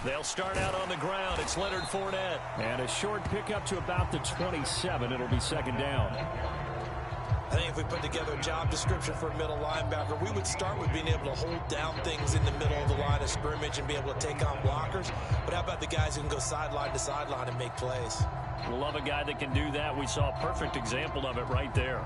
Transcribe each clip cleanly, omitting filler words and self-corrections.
They'll start out on the ground. It's Leonard Fournette. And a short pickup to about the 27. It'll be second down. I think if we put together a job description for a middle linebacker, we would start with being able to hold down things in the middle of the line of scrimmage and be able to take on blockers. But how about the guys who can go sideline to sideline and make plays? Love a guy that can do that. We saw a perfect example of it right there.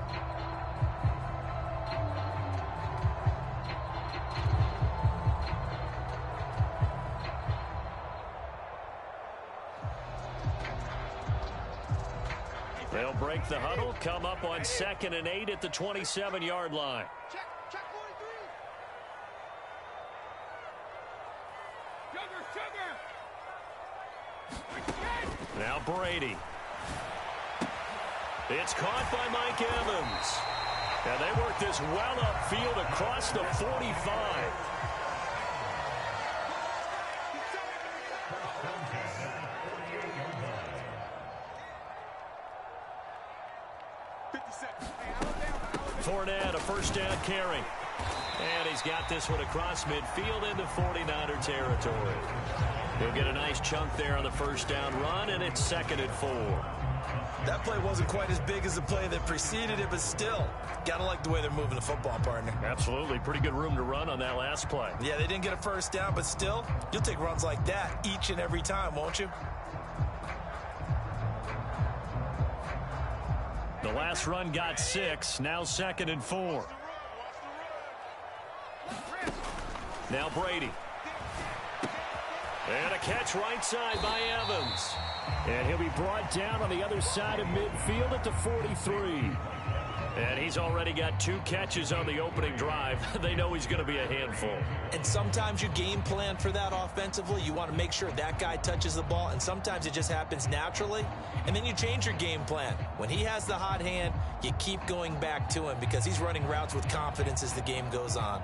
They'll break the huddle, come up on 2nd and 8 at the 27-yard line. Check 43. Now Brady. It's caught by Mike Evans. And they work this well upfield across the 45. Fournette, a first down carry. And he's got this one across midfield into 49er territory. He'll get a nice chunk there on the first down run, and it's 2nd and 4. That play wasn't quite as big as the play that preceded it, but still, got to like the way they're moving the football, partner. Absolutely. Pretty good room to run on that last play. Yeah, they didn't get a first down, but still, you'll take runs like that each and every time, won't you? The last run got 6. Now 2nd and 4. Now Brady. And a catch right side by Evans. And he'll be brought down on the other side of midfield at the 43. And he's already got 2 catches on the opening drive. They know he's going to be a handful. And sometimes you game plan for that offensively. You want to make sure that guy touches the ball, and sometimes it just happens naturally. And then you change your game plan. When he has the hot hand, you keep going back to him because he's running routes with confidence as the game goes on.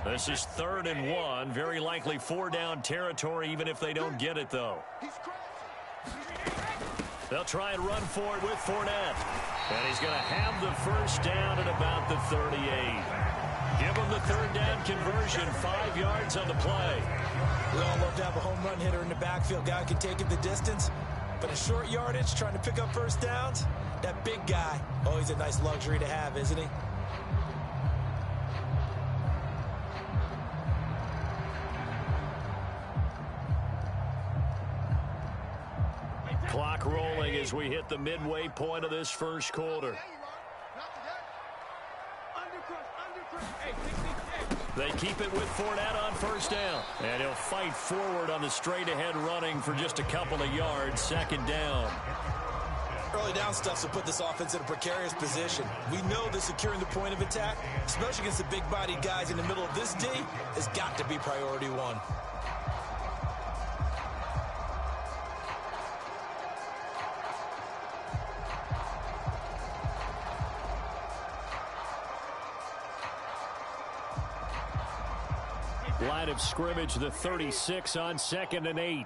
This is 3rd and 1. Very likely 4-down territory, even if they don't get it, though. They'll try and run for it with Fournette. And he's going to have the first down at about the 38. Give him the 3rd down conversion, 5 yards on the play. We all love to have a home run hitter in the backfield. Guy can take it the distance. But a short yardage, trying to pick up first downs, that big guy, oh, he's a nice luxury to have, isn't he? Clock rolling as we hit the midway point of this first quarter. They keep it with Fournette on first down. And he'll fight forward on the straight-ahead running for just a couple of yards. 2nd down. Early down stuff will put this offense in a precarious position. We know that securing the point of attack, especially against the big-bodied guys in the middle of this D, has got to be priority 1. Line of scrimmage, the 36 on 2nd and 8.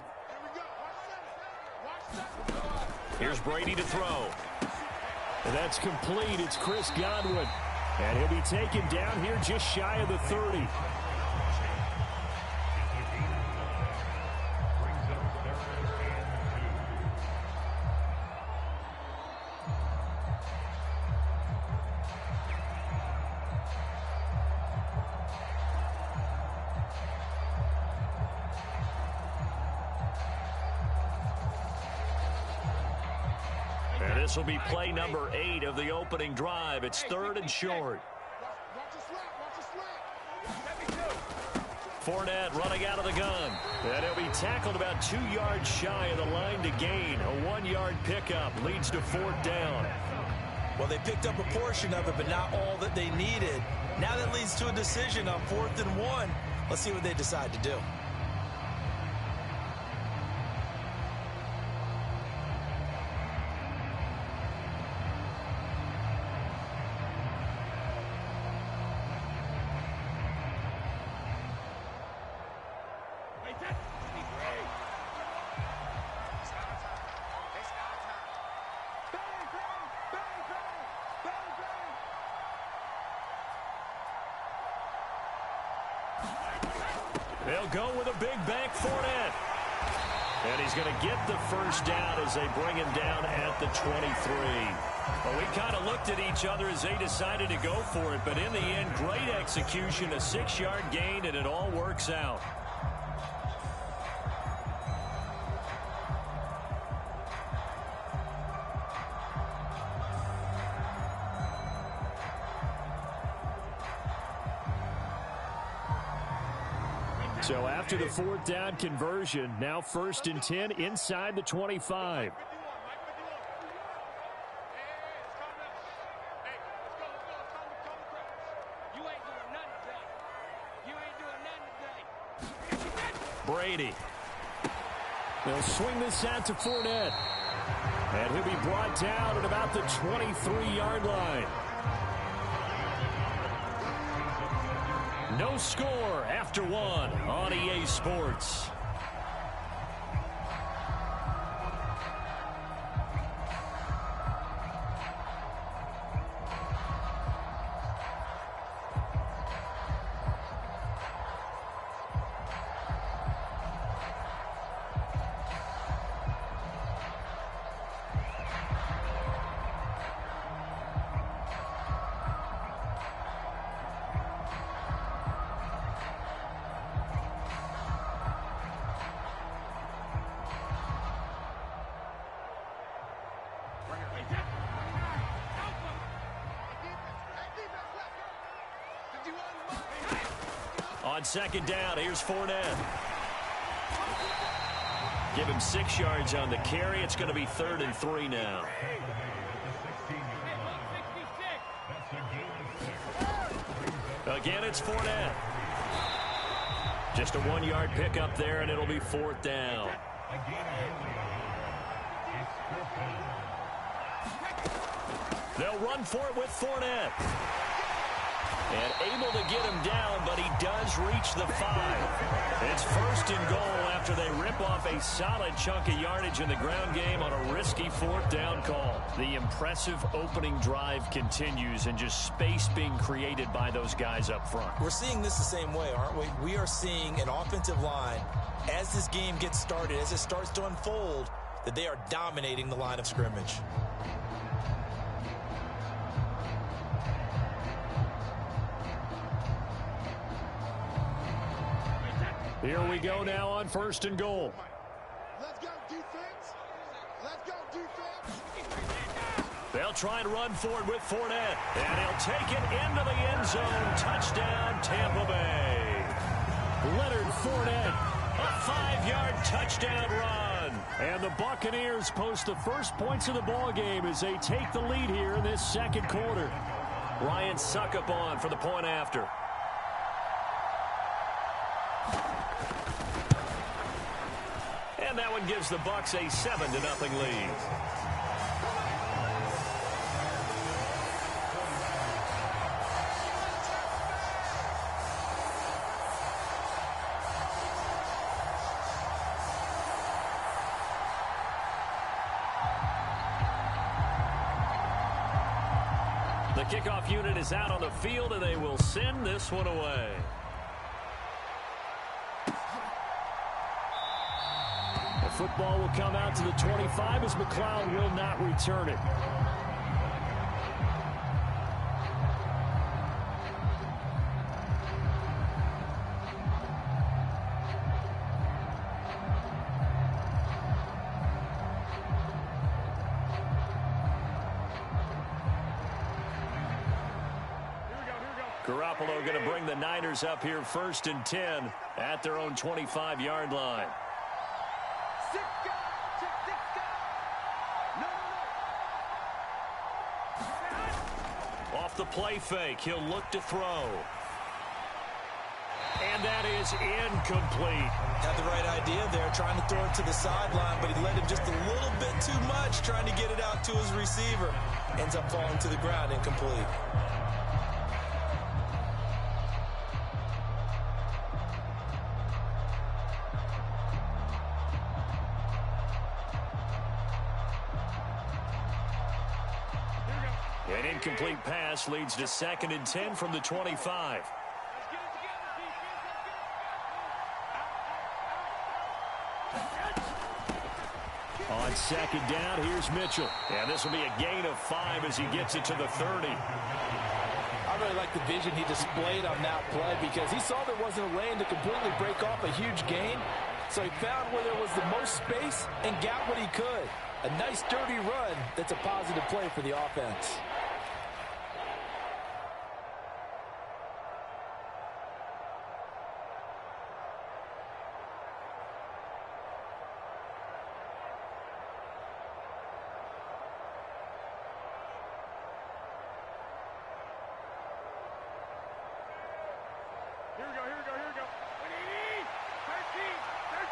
Here's Brady to throw. And that's complete. It's Chris Godwin. And he'll be taken down here just shy of the 30. This will be play number 8 of the opening drive. It's 3rd and short. Fournette running out of the gun. And he'll be tackled about 2 yards shy of the line to gain. A 1-yard pickup leads to 4th down. Well, they picked up a portion of it, but not all that they needed. Now that leads to a decision on 4th and 1. Let's see what they decide to do. They'll go with a big bank Fournette. And he's going to get the first down as they bring him down at the 23. Well, we kind of looked at each other as they decided to go for it, but in the end, great execution, a 6-yard gain, and it all works out. So after the 4th down conversion, now 1st and 10 inside the 25. Brady. They'll swing this out to Fournette. And he'll be brought down at about the 23-yard line. No score after 1 on EA Sports. On 2nd down, here's Fournette. Give him 6 yards on the carry. It's going to be 3rd and 3 now. Again, it's Fournette. Just a 1-yard pickup there, and it'll be 4th down. They'll run for it with Fournette. And able to get him down, but he does reach the 5. It's 1st and goal after they rip off a solid chunk of yardage in the ground game on a risky 4th down call. The impressive opening drive continues and just space being created by those guys up front. We're seeing this the same way, aren't we? We are seeing an offensive line, as this game gets started, as it starts to unfold, that they are dominating the line of scrimmage. Here we go now on 1st and goal. Let's go, defense. Let's go, defense. They'll try and run for it with Fournette. And he'll take it into the end zone. Touchdown, Tampa Bay. Leonard Fournette, a 5-yard touchdown run. And the Buccaneers post the first points of the ball game as they take the lead here in this 2nd quarter. Ryan Suckup on for the point after. And that one gives the Bucs a 7-0 lead. The kickoff unit is out on the field, and they will send this one away. The football will come out to the 25 as McLeod will not return it. Garoppolo going to bring the Niners up here 1st and 10 at their own 25-yard line. Off the play fake, he'll look to throw. And that is incomplete. Had the right idea there, trying to throw it to the sideline, but he led him just a little bit too much, trying to get it out to his receiver. Ends up falling to the ground, incomplete. An incomplete pass leads to 2nd and 10 from the 25. On second down, here's Mitchell. And this will be a gain of 5 as he gets it to the 30. I really like the vision he displayed on that play because he saw there wasn't a lane to completely break off a huge gain. So he found where there was the most space and got what he could. A nice dirty run that's a positive play for the offense. Here we go. We need 13.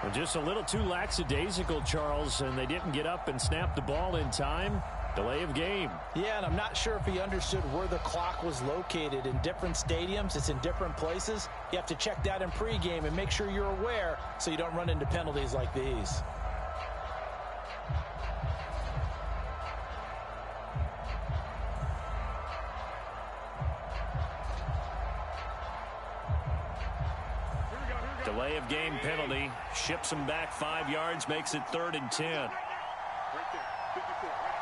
Well, just a little too lackadaisical, Charles, and they didn't get up and snap the ball in time. Delay of game. Yeah, and I'm not sure if he understood where the clock was located. In different stadiums, it's in different places. You have to check that in pregame and make sure you're aware so you don't run into penalties like these. Delay of game penalty. Ships him back 5 yards, makes it 3rd and 10. Right there. 54. Right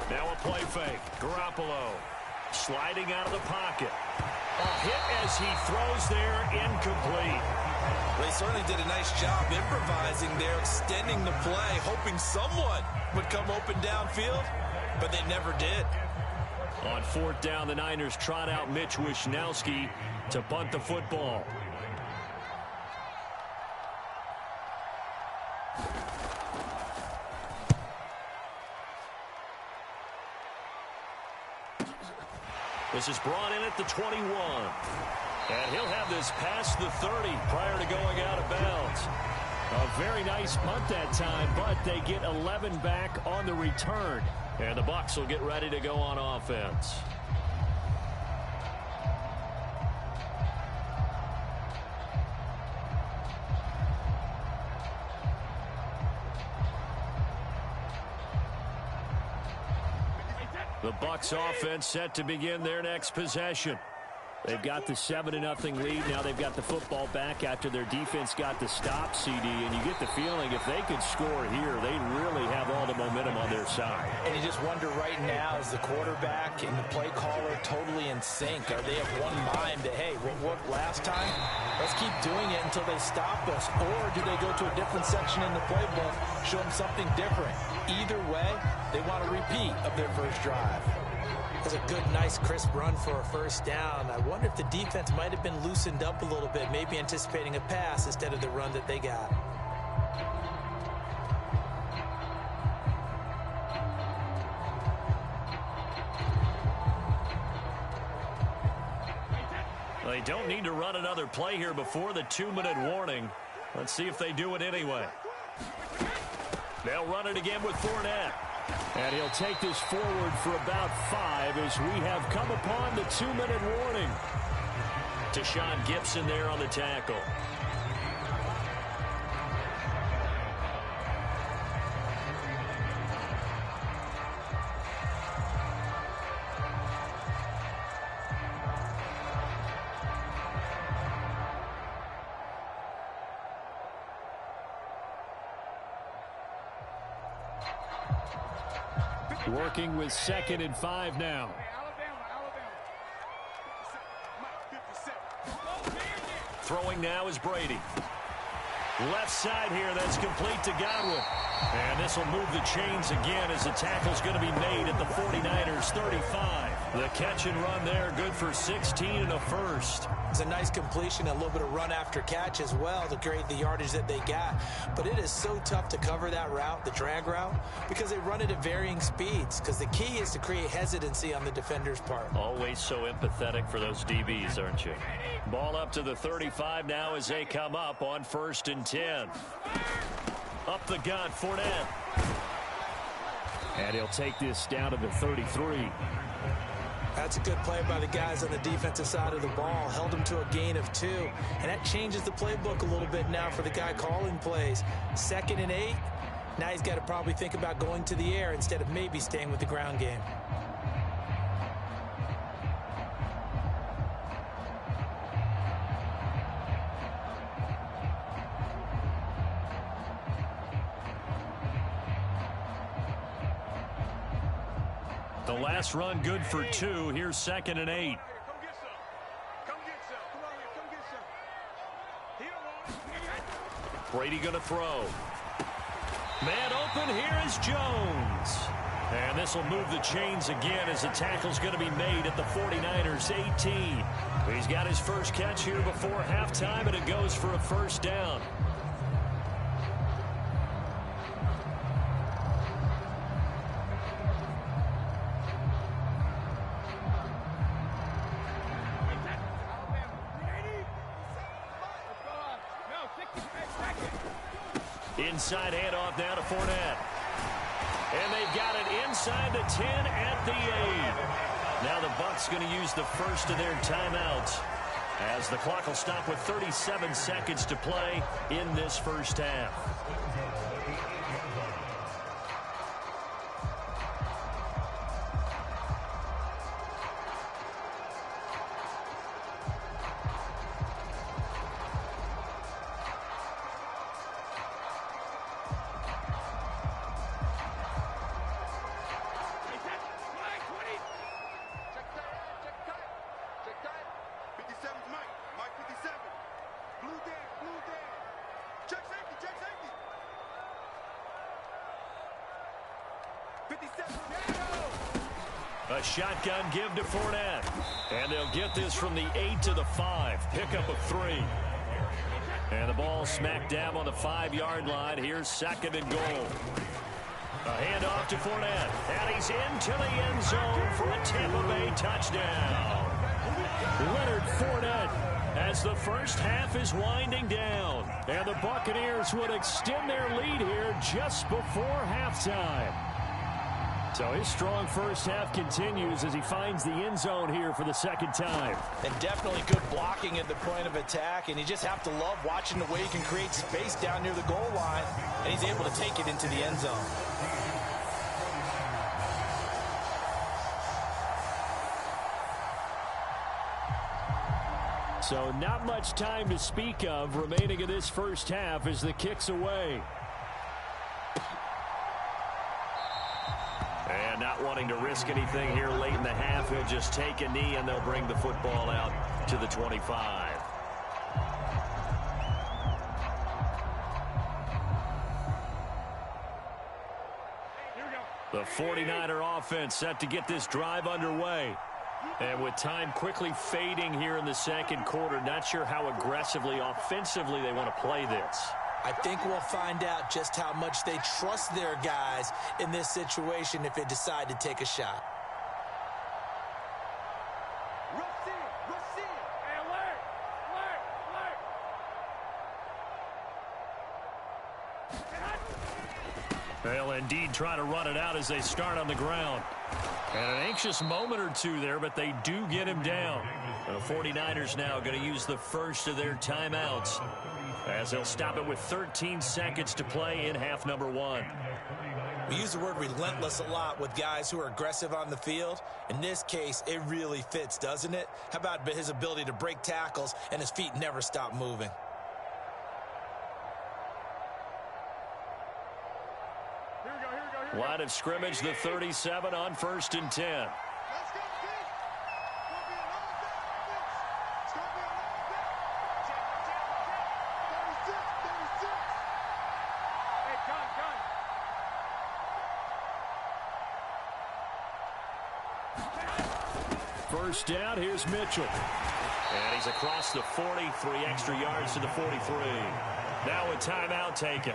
there. Now a play fake. Garoppolo sliding out of the pocket. A hit as he throws there, incomplete. They certainly did a nice job improvising there, extending the play, hoping someone would come open downfield, but they never did. On 4th down, the Niners trot out Mitch Wishnowski to punt the football. This is brought in at the 21. And he'll have this past the 30 prior to going out of bounds. A very nice punt that time, but they get 11 back on the return. And the Bucs will get ready to go on offense. The Bucs offense set to begin their next possession. They've got the 7-0 lead. Now they've got the football back after their defense got the stop, CD. And you get the feeling if they could score here, they'd really have all the momentum on their side. And you just wonder right now, is the quarterback and the play caller totally in sync? Are they of one mind that, hey, what worked last time? Let's keep doing it until they stop us. Or do they go to a different section in the playbook, show them something different? Either way, they want a repeat of their first drive. It was a good, nice, crisp run for a first down. I wonder if the defense might have been loosened up a little bit, maybe anticipating a pass instead of the run that they got. Well, they don't need to run another play here before the 2-minute warning. Let's see if they do it anyway. They'll run it again with Fournette. And he'll take this forward for about 5 as we have come upon the 2-minute warning. Deshaun Gibson there on the tackle. Working with 2nd and 5 now. Throwing now is Brady. Left side here, that's complete to Godwin. And this will move the chains again as the tackle's going to be made at the 49ers 35. The catch and run there, good for 16 and a first. It's a nice completion, a little bit of run after catch as well to create the yardage that they got. But it is so tough to cover that route, the drag route, because they run it at varying speeds. Because the key is to create hesitancy on the defender's part. Always so empathetic for those DBs, aren't you? Ball up to the 35 now as they come up on 1st and 10. Up the gut, Fournette. And he'll take this down to the 33. That's a good play by the guys on the defensive side of the ball. Held them to a gain of 2. And that changes the playbook a little bit now for the guy calling plays. 2nd and 8. Now he's got to probably think about going to the air instead of maybe staying with the ground game. The last run good for 2. Here's 2nd and 8. Brady going to throw. Man open, here is Jones. And this will move the chains again as the tackle's going to be made at the 49ers 18. He's got his first catch here before halftime, and it goes for a first down. Inside handoff now to Fournette. And they've got it inside the 10 at the 8. Now the Bucs going to use the first of their timeouts as the clock will stop with 37 seconds to play in this first half. A shotgun give to Fournette. And they'll get this from the 8 to the 5. Pickup of 3. And the ball smack dab on the 5-yard line. Here's 2nd and goal. A handoff to Fournette. And he's into the end zone for a Tampa Bay touchdown. Leonard Fournette as the first half is winding down. And the Buccaneers would extend their lead here just before halftime. So his strong first half continues as he finds the end zone here for the second time. And definitely good blocking at the point of attack. And you just have to love watching the way he can create space down near the goal line. And he's able to take it into the end zone. So not much time to speak of remaining in this first half as the kick's away. And not wanting to risk anything here late in the half, he'll just take a knee and they'll bring the football out to the 25. The 49er offense set to get this drive underway. And with time quickly fading here in the second quarter, not sure how aggressively, offensively they want to play this. I think we'll find out just how much they trust their guys in this situation if they decide to take a shot. They'll indeed try to run it out as they start on the ground. And an anxious moment or two there, but they do get him down. The 49ers now going to use the first of their timeouts as they'll stop it with 13 seconds to play in half number 1. We use the word relentless a lot with guys who are aggressive on the field. In this case, it really fits, doesn't it? How about his ability to break tackles and his feet never stop moving? Line of scrimmage, the 37 on 1st and 10. First down, here's Mitchell. And he's across the 40, 3 extra yards to the 43. Now a timeout taken.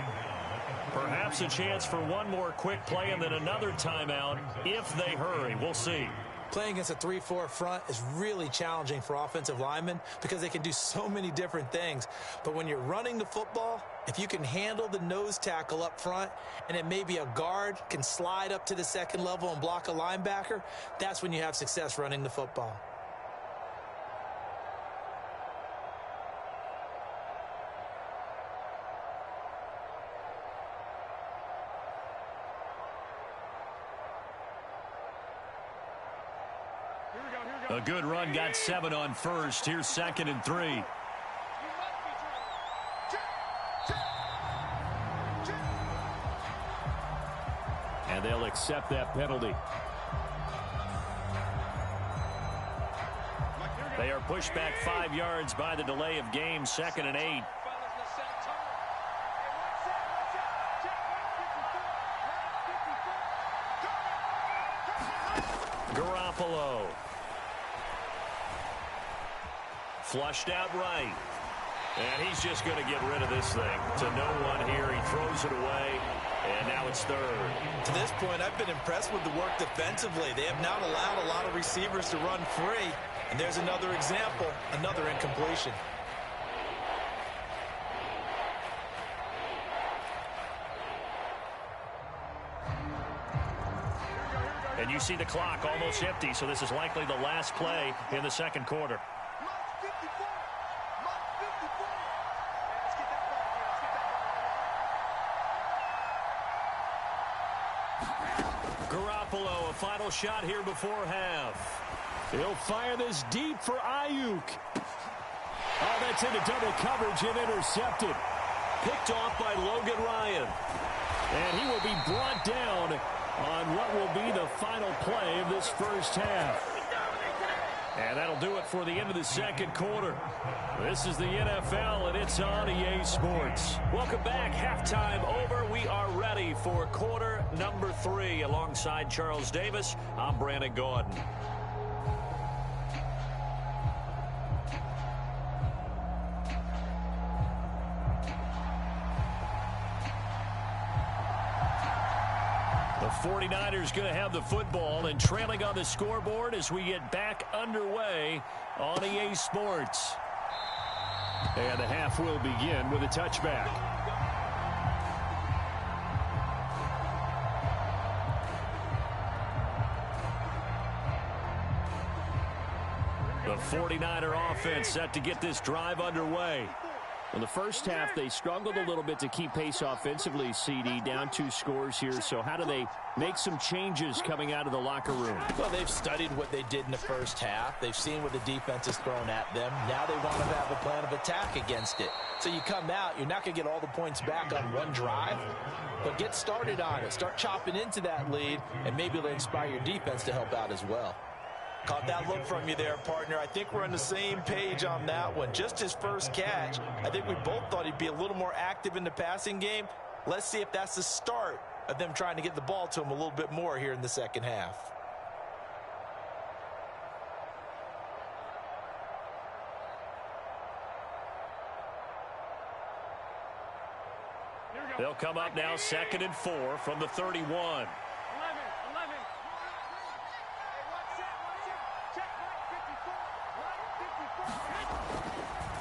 Perhaps a chance for one more quick play and then another timeout if they hurry. We'll see. Playing against a 3-4 front is really challenging for offensive linemen because they can do so many different things. But when you're running the football, if you can handle the nose tackle up front and then maybe a guard can slide up to the second level and block a linebacker, that's when you have success running the football. A good run, got 7 on first. Here's 2nd and 3. And they'll accept that penalty. They are pushed back 5 yards by the delay of game. 2nd and 8. Garoppolo. Flushed out right. And he's just going to get rid of this thing. To no one here. He throws it away. And now it's 3rd. To this point, I've been impressed with the work defensively. They have not allowed a lot of receivers to run free. And there's another example, another incompletion. And you see the clock almost empty, so this is likely the last play in the 2nd quarter. Garoppolo, a final shot here before half. He'll fire this deep for Ayuk. Oh, that's into double coverage and intercepted. Picked off by Logan Ryan. And he will be brought down on what will be the final play of this first half. And that'll do it for the end of the 2nd quarter. This is the NFL, and it's on EA Sports. Welcome back. Halftime over. We are ready for quarter number 3. Alongside Charles Davis, I'm Brandon Gordon. The 49ers going to have the football and trailing on the scoreboard as we get back underway on EA Sports. And the half will begin with a touchback. The 49er offense set to get this drive underway. In the first half, they struggled a little bit to keep pace offensively, CD, down 2 scores here. So how do they make some changes coming out of the locker room? Well, they've studied what they did in the first half. They've seen what the defense has thrown at them. Now they want to have a plan of attack against it. So you come out, you're not going to get all the points back on one drive, but get started on it. Start chopping into that lead, and maybe it'll inspire your defense to help out as well. Caught that look from you there, partner. I think we're on the same page on that one. Just his first catch. I think we both thought he'd be a little more active in the passing game. Let's see if that's the start of them trying to get the ball to him a little bit more here in the second half. They'll come up now 2nd and 4 from the 31.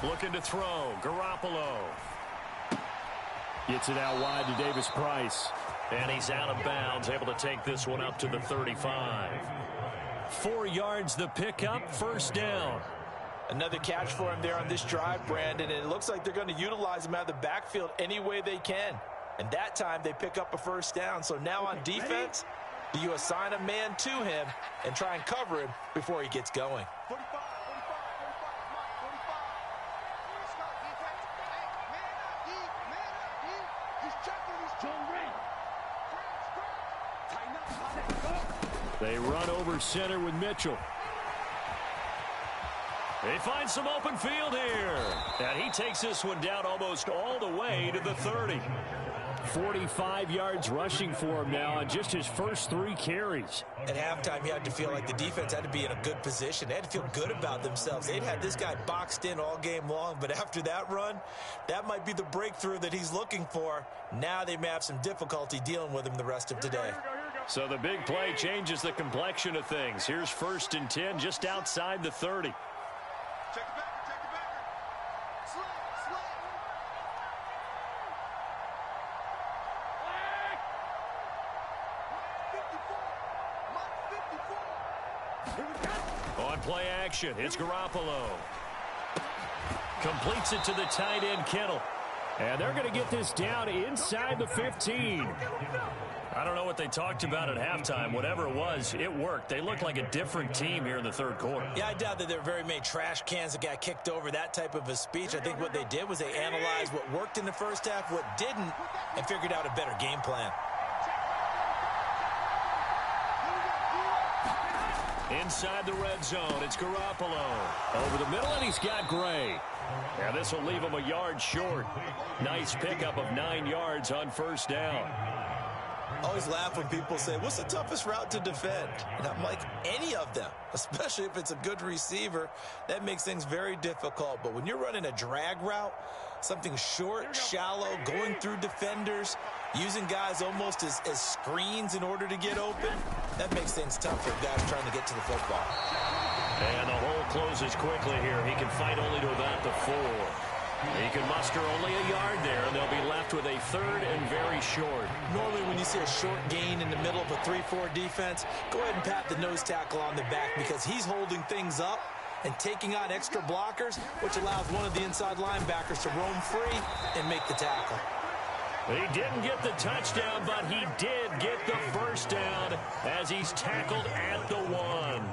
Looking to throw. Garoppolo. Gets it out wide to Davis Price. And he's out of bounds, able to take this one up to the 35. 4 yards the pickup, 1st down. Another catch for him there on this drive, Brandon, and it looks like they're going to utilize him out of the backfield any way they can. And that time they pick up a 1st down. So now on defense, do you assign a man to him and try and cover him before he gets going? They run over center with Mitchell. They find some open field here. And he takes this one down almost all the way to the 30. 45 yards rushing for him now on just his first 3 carries. At halftime, you had to feel like the defense had to be in a good position. They had to feel good about themselves. They'd had this guy boxed in all game long, but after that run, that might be the breakthrough that he's looking for. Now they may have some difficulty dealing with him the rest of today. So the big play changes the complexion of things. Here's 1st and 10 just outside the 30. Check the backer, check the backer. Slip. On play action, it's Garoppolo. Completes it to the tight end, Kittle. And they're going to get this down inside the 15. I don't know what they talked about at halftime. Whatever it was, it worked. They looked like a different team here in the third quarter. Yeah, I doubt that there were very many trash cans that got kicked over, that type of a speech. I think what they did was they analyzed what worked in the first half, what didn't, and figured out a better game plan. Inside the red zone, it's Garoppolo. Over the middle, and he's got Gray. Yeah, this will leave him a yard short. Nice pickup of 9 yards on first down. I always laugh when people say, what's the toughest route to defend? And I'm like, any of them, especially if it's a good receiver. That makes things very difficult. But when you're running a drag route, something short, shallow, going through defenders, using guys almost as screens in order to get open, that makes things tough for guys trying to get to the football. And the hole closes quickly here. He can fight only to about the 4. He can muster only a yard there, and they'll be left with a third and very short. Normally when you see a short gain in the middle of a 3-4 defense, go ahead and pat the nose tackle on the back because he's holding things up and taking on extra blockers, which allows one of the inside linebackers to roam free and make the tackle. He didn't get the touchdown, but he did get the first down as he's tackled at the 1.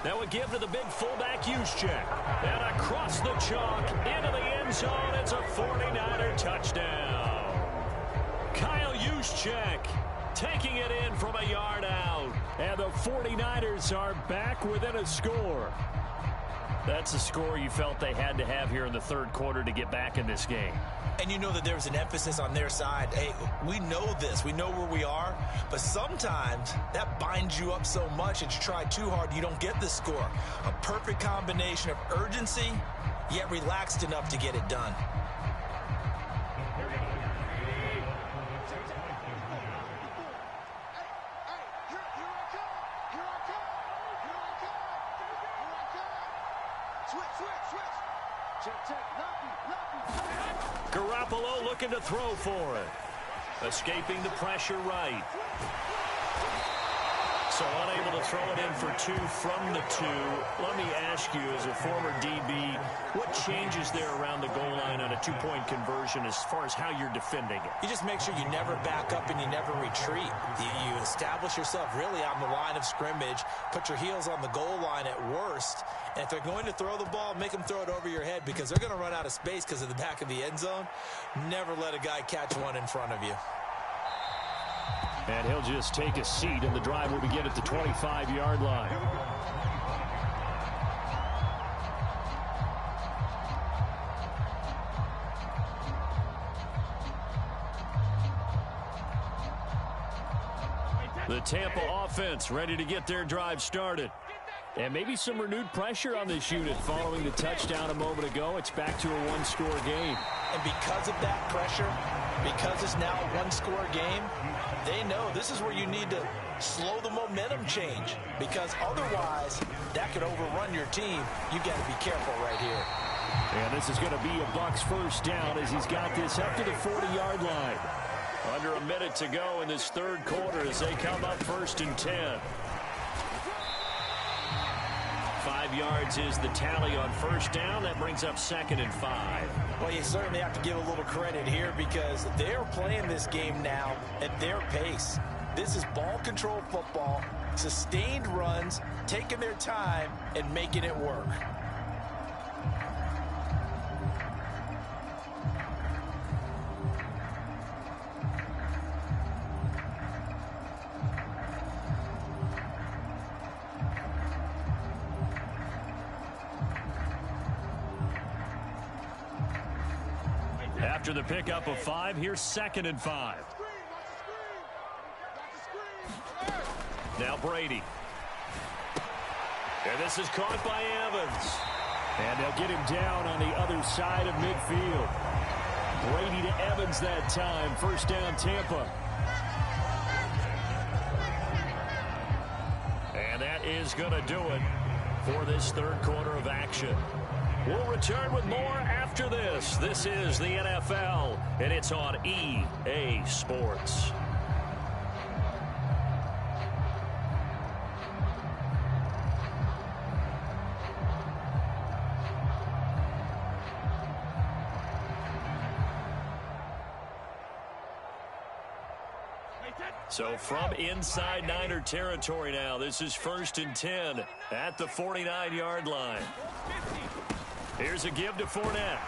That would give to the big fullback Juszczyk. And across the chalk, into the end zone, it's a 49er touchdown. Kyle Juszczyk taking it in from a yard out. And the 49ers are back within a score. That's a score you felt they had to have here in the third quarter to get back in this game. And you know that there's an emphasis on their side. Hey, we know this. We know where we are. But sometimes that binds you up so much that you try too hard, you don't get the score. A perfect combination of urgency, yet relaxed enough to get it done. Garoppolo looking to throw for it. Escaping the pressure right. So unable to throw it in for 2 from the 2. Let me ask you, as a former DB, what changes there around the goal line on a 2-point conversion as far as how you're defending it? You just make sure you never back up and you never retreat. You establish yourself really on the line of scrimmage, put your heels on the goal line at worst, and if they're going to throw the ball, make them throw it over your head because they're going to run out of space because of the back of the end zone. Never let a guy catch one in front of you. And he'll just take a seat, and the drive will begin at the 25-yard line. The Tampa offense ready to get their drive started. And maybe some renewed pressure on this unit following the touchdown a moment ago. It's back to a 1-score game. And because of that pressure, because it's now a 1-score game, they know this is where you need to slow the momentum change because otherwise that could overrun your team. You got to be careful right here. And this is going to be a Bucs first down as he's got this up to the 40-yard line. Under a minute to go in this third quarter as they come up 1st and 10. 5 yards is the tally on first down. That brings up 2nd and 5. Well, you certainly have to give a little credit here because they're playing this game now at their pace. This is ball control football, sustained runs, taking their time, and making it work. After the pickup of 5, here's 2nd and 5. Now Brady. And this is caught by Evans. And they'll get him down on the other side of midfield. Brady to Evans that time. First down, Tampa. And that is going to do it for this third quarter of action. We'll return with more after this. This is the NFL, and it's on EA Sports. So from inside Niner territory now, this is 1st and 10 at the 49-yard line. Here's a give to Fournette.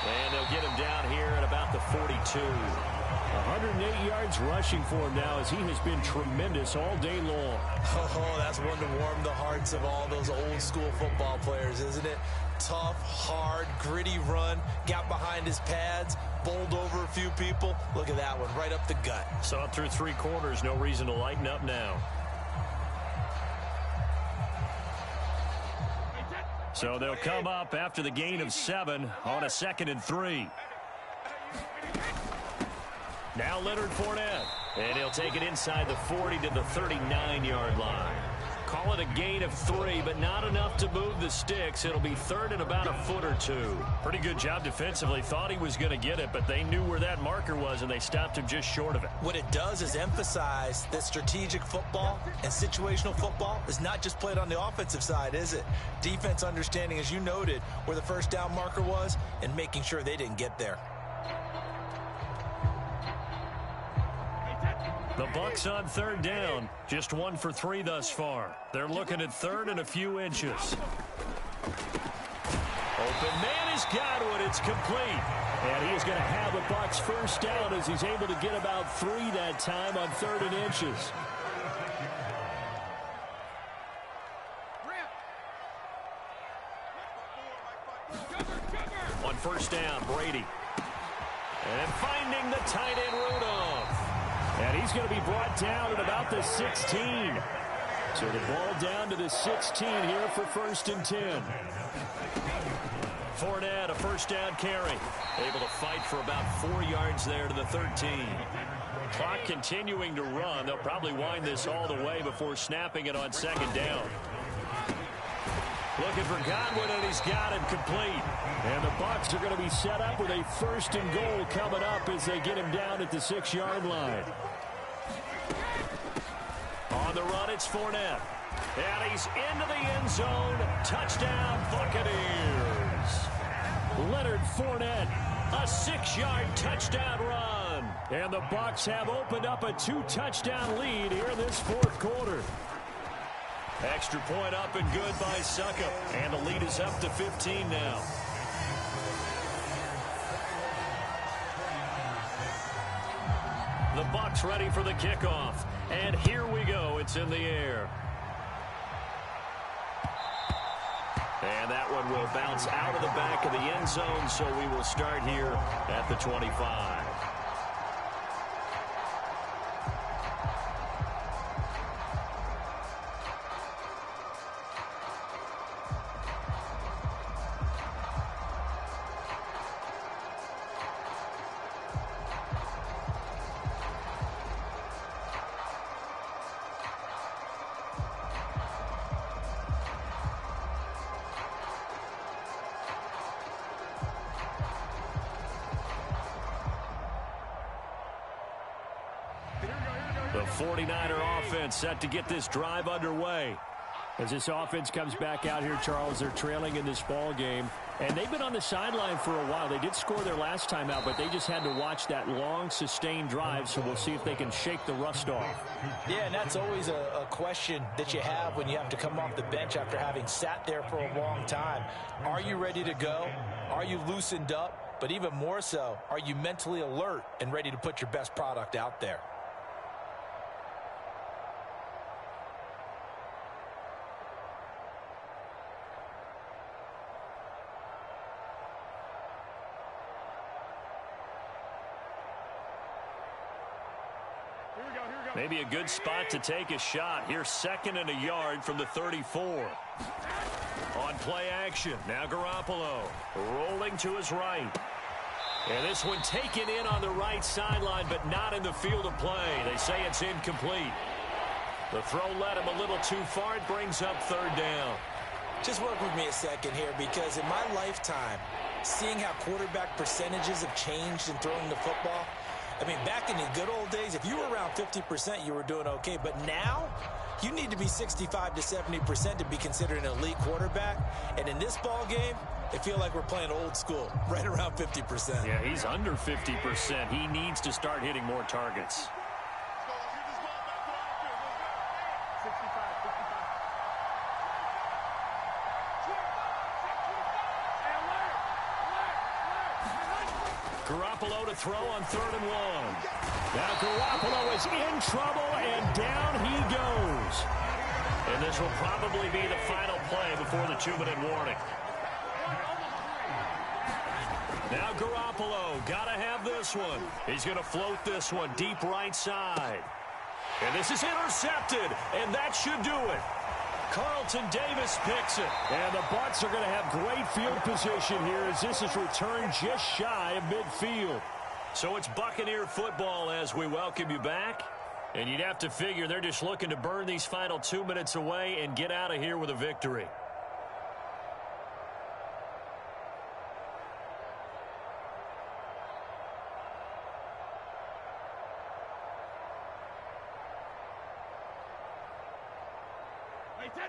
And they'll get him down here at about the 42. 108 yards rushing for him now as he has been tremendous all day long. Oh, that's one to warm the hearts of all those old school football players, isn't it? Tough, hard, gritty run, got behind his pads, bowled over a few people. Look at that one, right up the gut. Saw it through 3 quarters, no reason to lighten up now. So they'll come up after the gain of 7 on a 2nd and 3. Now Leonard Fournette, and he'll take it inside the 40 to the 39-yard line. Call it a gain of 3, but not enough to move the sticks. It'll be 3rd and about a foot or 2. Pretty good job defensively. Thought he was going to get it, but they knew where that marker was, and they stopped him just short of it. What it does is emphasize that strategic football and situational football is not just played on the offensive side, is it? Defense understanding, as you noted, where the first down marker was and making sure they didn't get there. The Bucks on 3rd down, just 1 for 3 thus far. They're looking at 3rd and a few inches. Open man has got one. It's complete. And he is going to have the Bucks first down as he's able to get about 3 that time on 3rd and inches. On 1st down, Brady. And finding the tight end Rudolph. And he's going to be brought down at about the 16. So the ball down to the 16 here for 1st and 10. Fournette, a 1st down carry. Able to fight for about 4 yards there to the 13. Clock continuing to run. They'll probably wind this all the way before snapping it on 2nd down. Looking for Godwin, and he's got him complete. And the Bucks are going to be set up with a 1st and goal coming up as they get him down at the 6-yard line. On the run, it's Fournette. And he's into the end zone. Touchdown, Buccaneers. Leonard Fournette, a 6-yard touchdown run. And the Bucks have opened up a 2-touchdown lead here in this 4th quarter. Extra point up and good by Suckup. And the lead is up to 15 now. The Bucks ready for the kickoff. And here we go. It's in the air. And that one will bounce out of the back of the end zone, so we will start here at the 25. The 49er offense set to get this drive underway. As this offense comes back out here, Charles, they're trailing in this ball game. And they've been on the sideline for a while. They did score their last time out, but they just had to watch that long, sustained drive, so we'll see if they can shake the rust off. Yeah, and that's always a question that you have when you have to come off the bench after having sat there for a long time. Are you ready to go? Are you loosened up? But even more so, are you mentally alert and ready to put your best product out there? Maybe a good spot to take a shot. Here's 2nd and a yard from the 34. On play action, now Garoppolo rolling to his right. And this one taken in on the right sideline, but not in the field of play. They say it's incomplete. The throw led him a little too far. It brings up 3rd down. Just work with me a second here, because in my lifetime, seeing how quarterback percentages have changed in throwing the football, I mean, back in the good old days, if you were around 50%, you were doing okay. But now, you need to be 65 to 70% to be considered an elite quarterback. And in this ball game, I feel like we're playing old school, right around 50%. Yeah, he's under 50%. He needs to start hitting more targets. Garoppolo to throw on 3rd and 1. Now Garoppolo is in trouble, and down he goes. And this will probably be the final play before the 2-minute warning. Now Garoppolo, gotta have this one. He's gonna float this one deep right side. And this is intercepted, and that should do it. Carlton Davis picks it. And the Bucs are going to have great field position here as this is returned just shy of midfield. So it's Buccaneer football as we welcome you back. And you'd have to figure they're just looking to burn these final 2 minutes away and get out of here with a victory.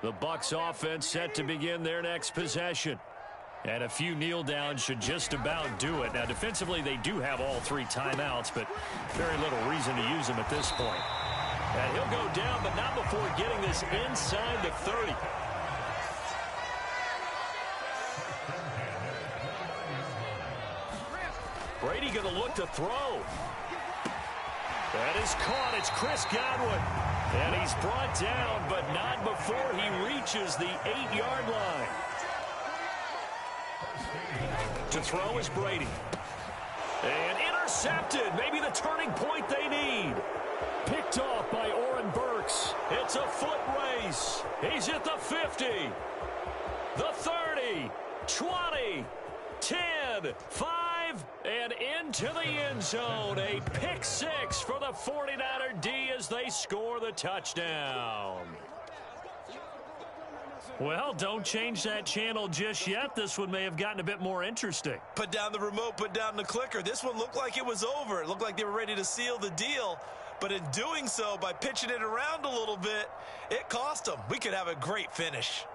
The Bucs offense set to begin their next possession. And a few kneel downs should just about do it. Now, defensively, they do have all 3 timeouts, but very little reason to use them at this point. And he'll go down, but not before getting this inside the 30. Brady going to look to throw. That is caught. It's Chris Godwin. And he's brought down, but not before he reaches the 8-yard line. To throw is Brady. And intercepted. Maybe the turning point they need. Picked off by Oren Burks. It's a foot race. He's at the 50. The 30. 20. 10. 5. And into the end zone. A pick 6 for the 49er D as they score the touchdown. Well, don't change that channel just yet. This one may have gotten a bit more interesting. Put down the remote, put down the clicker. This one looked like it was over. It looked like they were ready to seal the deal. But in doing so, by pitching it around a little bit, it cost them. We could have a great finish.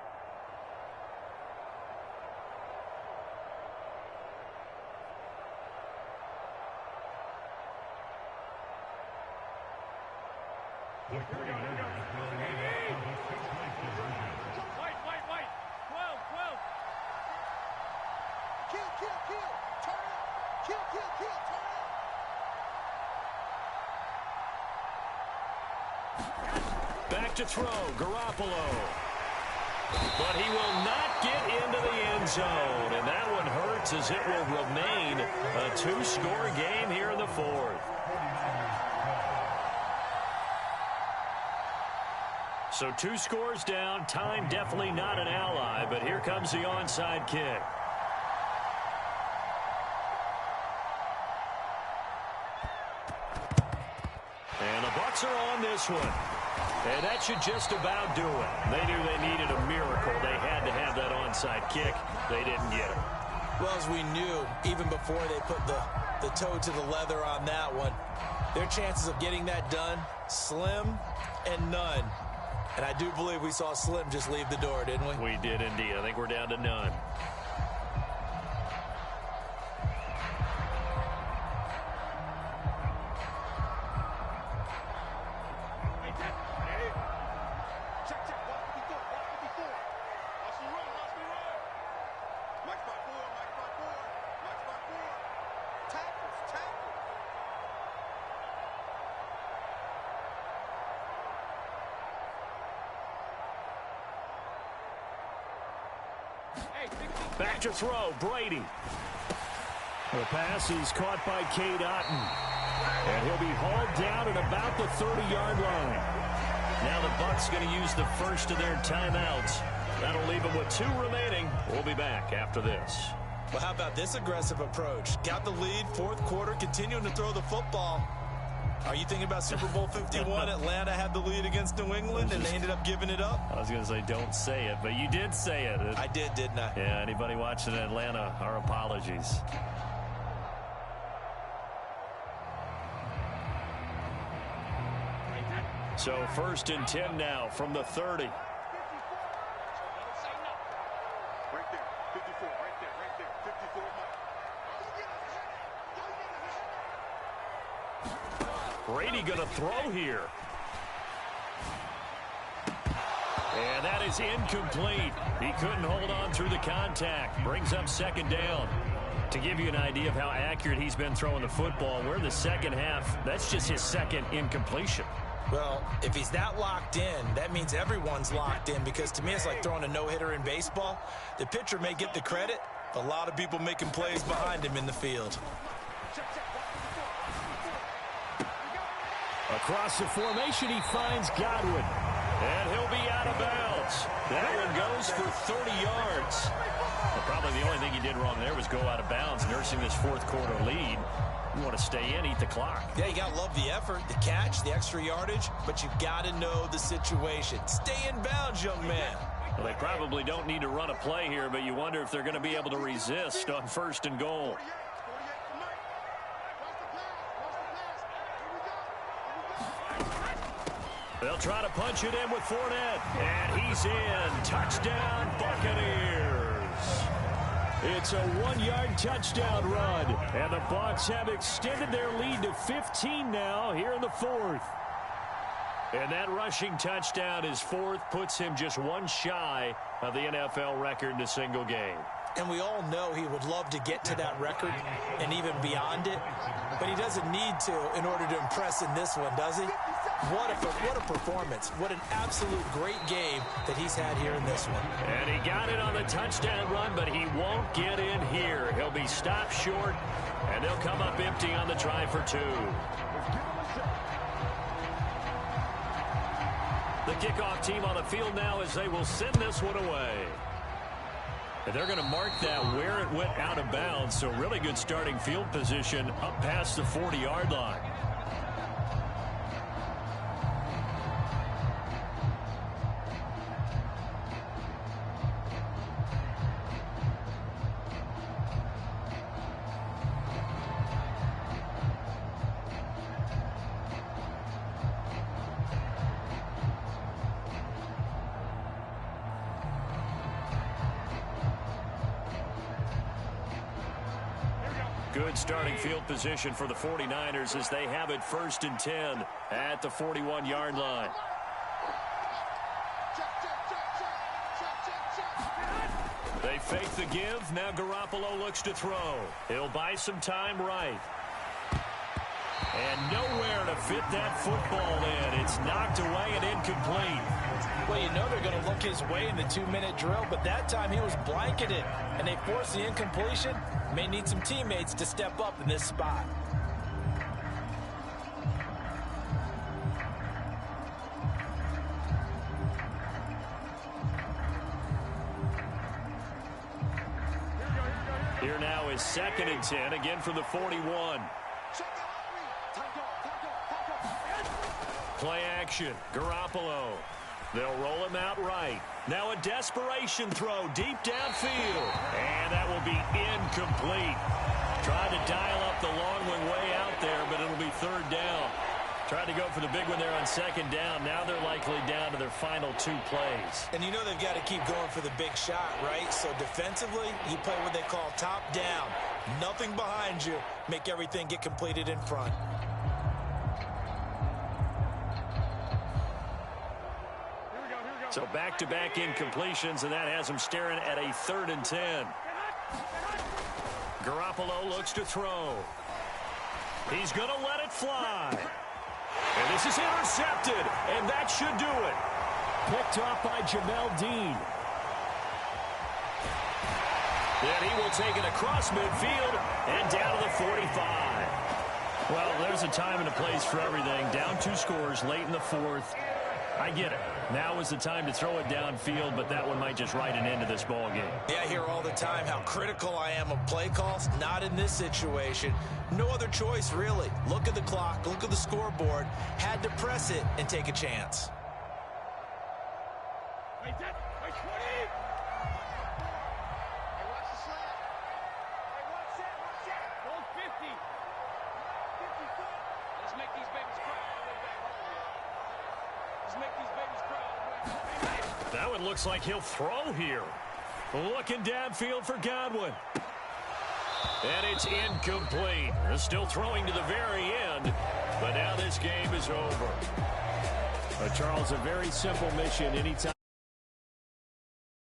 Back to throw, Garoppolo. But he will not get into the end zone. And that one hurts as it will remain a 2-score game here in the 4th. So 2 scores down. Time definitely not an ally, but here comes the onside kick. And the Bucs are on this one. And that should just about do it. They knew they needed a miracle. They had to have that onside kick. They didn't get it. Well, as we knew, even before they put the toe to the leather on that one, their chances of getting that done, slim and none. And I do believe we saw Slim just leave the door, didn't we? We did indeed. I think we're down to none. Back to throw, Brady. The pass is caught by Cade Otton. And he'll be hauled down at about the 30-yard line. Now the Bucs going to use the first of their timeouts. That'll leave them with 2 remaining. We'll be back after this. Well, how about this aggressive approach? Got the lead, 4th quarter, continuing to throw the football. Are you thinking about Super Bowl 51? Atlanta had the lead against New England, and they ended up giving it up? I was going to say don't say it, but you did say it. I did, didn't I? Yeah, anybody watching Atlanta, our apologies. So 1st and 10 now from the 30. Right there, 54, right there, 54. Brady going to throw here. And that is incomplete. He couldn't hold on through the contact. Brings up second down. To give you an idea of how accurate he's been throwing the football, we're in the second half. That's just his second incompletion. Well, if he's that locked in, that means everyone's locked in, because to me it's like throwing a no-hitter in baseball. The pitcher may get the credit, but a lot of people making plays behind him in the field. Across the formation, he finds Godwin. And he'll be out of bounds. That one goes for 30 yards. Well, probably the only thing he did wrong there was go out of bounds, nursing this fourth quarter lead. You want to stay in, eat the clock. Yeah, you got to love the effort, the catch, the extra yardage, but you got to know the situation. Stay in bounds, young man. Well, they probably don't need to run a play here, but you wonder if they're going to be able to resist on first and goal. They'll try to punch it in with Fournette. And he's in. Touchdown, Buccaneers. It's a 1-yard touchdown run. And the Bucs have extended their lead to 15 now here in the fourth. And that rushing touchdown, his fourth, puts him just one shy of the NFL record in a single game. And we all know he would love to get to that record and even beyond it. But he doesn't need to in order to impress in this one, does he? What a performance. What an absolute great game that he's had here in this one. And he got it on the touchdown run, but he won't get in here. He'll be stopped short, and they'll come up empty on the try for two. The kickoff team on the field now as they will send this one away. And they're going to mark that where it went out of bounds, so really good starting field position up past the 40-yard line. Good starting field position for the 49ers as they have it 1st and 10 at the 41-yard line. They fake the give. Now Garoppolo looks to throw. He'll buy some time right. And nowhere to fit that football in. It's knocked away and incomplete. Well, you know they're going to look his way in the 2-minute drill, but that time he was blanketed, and they forced the incompletion. May need some teammates to step up in this spot. Here now is 2nd and 10, again from the 41. Play action, Garoppolo. They'll roll him out right. Now a desperation throw deep downfield. And that will be incomplete. Tried to dial up the long one way out there, but it'll be 3rd down. Tried to go for the big one there on 2nd down. Now they're likely down to their final 2 plays. And you know they've got to keep going for the big shot, right? So defensively, you play what they call top down. Nothing behind you. Make everything get completed in front. So back-to-back incompletions, and that has him staring at a 3rd and 10. Garoppolo looks to throw. He's going to let it fly. And this is intercepted, and that should do it. Picked off by Jamel Dean. Then he will take it across midfield and down to the 45. Well, there's a time and a place for everything. Down 2 scores late in the 4th. I get it. Now is the time to throw it downfield, but that one might just write an end to this ball game. Yeah, I hear all the time how critical I am of play calls. Not in this situation. No other choice, really. Look at the clock. Look at the scoreboard. Had to press it and take a chance. Wait, 20. Hey, watch the slap. Hey, watch that. Hold 50. 50 foot. Let's make these babies cry all the way back home. Let's make these babies cry all the way back home. That one looks like he'll throw here. Looking downfield for Godwin. And it's incomplete. They're still throwing to the very end, but now this game is over. Charles, a very simple mission anytime.